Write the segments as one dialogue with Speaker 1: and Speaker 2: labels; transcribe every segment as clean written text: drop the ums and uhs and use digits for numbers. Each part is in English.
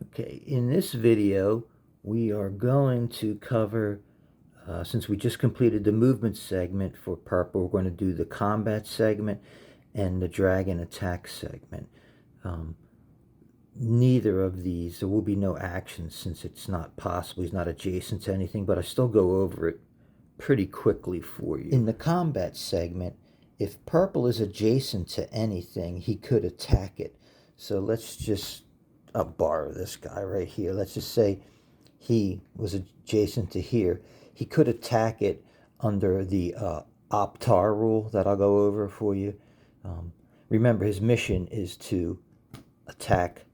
Speaker 1: Okay, in this video, we are going to cover, since we just completed the movement segment for purple, we're going to do the combat segment and the dragon attack segment. Neither of these, there will be no action since it's not possible, he's not adjacent to anything, but I still go over it pretty quickly for you. In the combat segment, if purple is adjacent to anything, he could attack it. So let's just borrow this guy right here. Let's just say he was adjacent to here. He could attack it under the Optar rule that I'll go over for you. Remember, his mission is to attack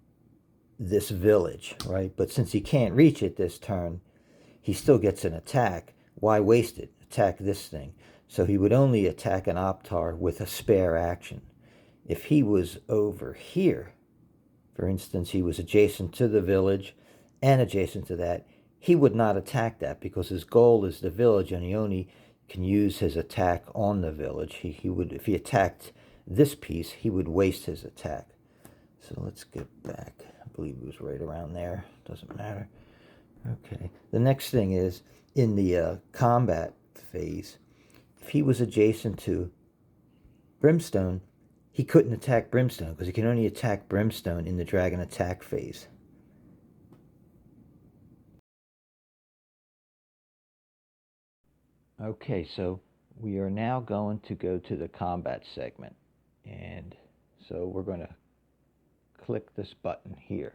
Speaker 1: this village, right? But since he can't reach it this turn, he still gets an attack. Why waste it? Attack this thing. So he would only attack an Optar with a spare action. If he was over here, for instance, he was adjacent to the village and adjacent to that, he would not attack that because his goal is the village and he only can use his attack on the village. He would, if he attacked this piece, he would waste his attack. So let's get back. I believe it was right around there. Doesn't matter. Okay. The next thing is, in the combat phase, if he was adjacent to Brimstone, he couldn't attack Brimstone because he can only attack Brimstone in the dragon attack phase. Okay, so we are now going to go to the combat segment. And so we're going to click this button here.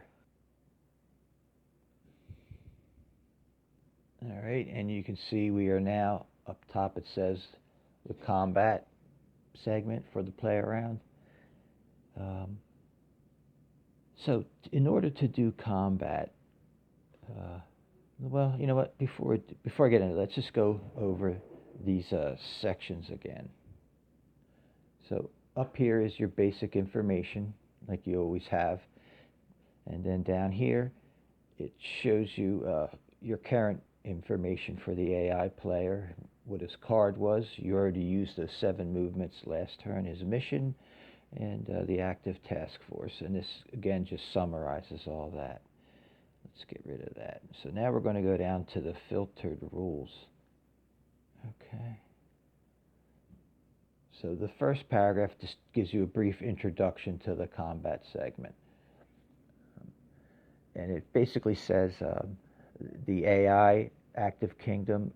Speaker 1: All right, and you can see we are now up top. It says the combat segment for the play around. So in order to do combat, well, you know what? Before I get into it, let's just go over these sections again. So up here is your basic information, like you always have, and then down here it shows you your current information for the AI player, what his card was. You already used those 7 movements last turn, his mission, and the active task force. And this, again, just summarizes all that. Let's get rid of that. So now we're going to go down to the filtered rules. Okay. So the first paragraph just gives you a brief introduction to the combat segment. And it basically says the AI active kingdom,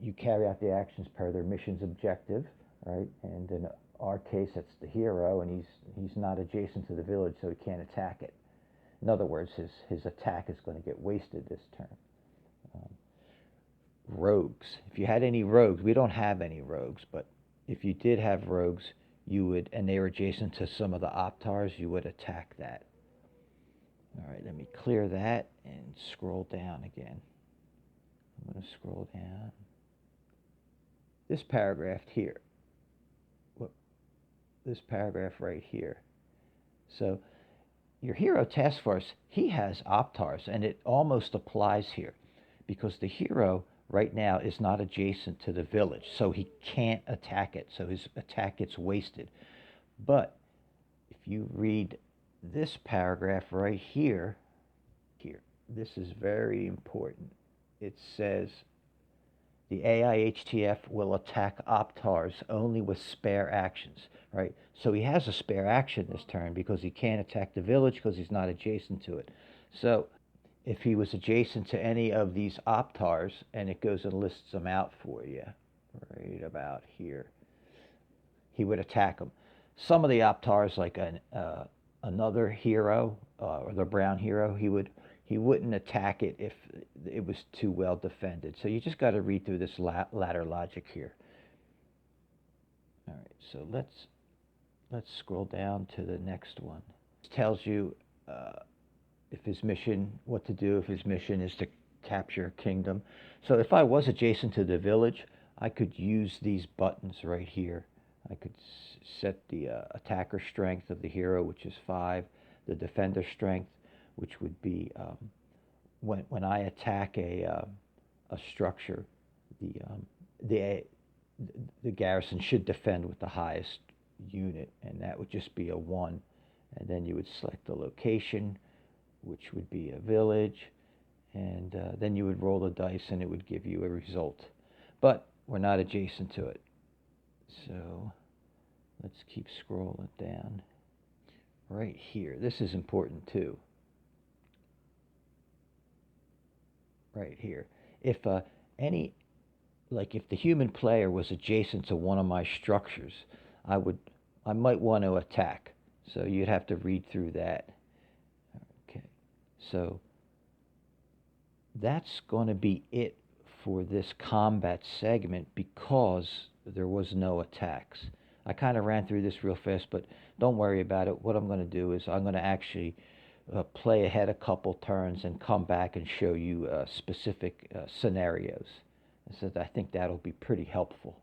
Speaker 1: you carry out the actions per their mission's objective, right? And in our case, it's the hero, and he's not adjacent to the village, so he can't attack it. In other words, his attack is going to get wasted this turn. Rogues. If you had any rogues, we don't have any rogues, but if you did have rogues, you would, and they were adjacent to some of the Optars, you would attack that. All right, let me clear that and scroll down again. I'm going to scroll down. This paragraph here. This paragraph right here. So your hero task force, he has Optars, and it almost applies here because the hero right now is not adjacent to the village, so he can't attack it, so his attack gets wasted. But if you read this paragraph right here, this is very important. It says the AIHTF will attack Optars only with spare actions, right? So he has a spare action this turn because he can't attack the village because he's not adjacent to it. So if he was adjacent to any of these Optars, and it goes and lists them out for you, right about here, he would attack them. Some of the Optars, like another hero, or the brown hero, he wouldn't attack it if it was too well defended. So you just got to read through this ladder logic here. All right, so let's scroll down to the next one. It tells you if his mission, what to do if his mission is to capture a kingdom. So if I was adjacent to the village, I could use these buttons right here. I could set the attacker strength of the hero, which is 5, the defender strength, which would be when I attack a structure, the garrison should defend with the highest unit, and that would just be a 1. And then you would select the location, which would be a village, and then you would roll the dice and it would give you a result. But we're not adjacent to it. So let's keep scrolling down. Right here, this is important too. Right here. If if the human player was adjacent to one of my structures, I might want to attack. So you'd have to read through that. Okay. So that's going to be it for this combat segment because there was no attacks. I kind of ran through this real fast, but don't worry about it. What I'm going to do is I'm going to actually play ahead a couple turns and come back and show you specific scenarios. So I think that'll be pretty helpful.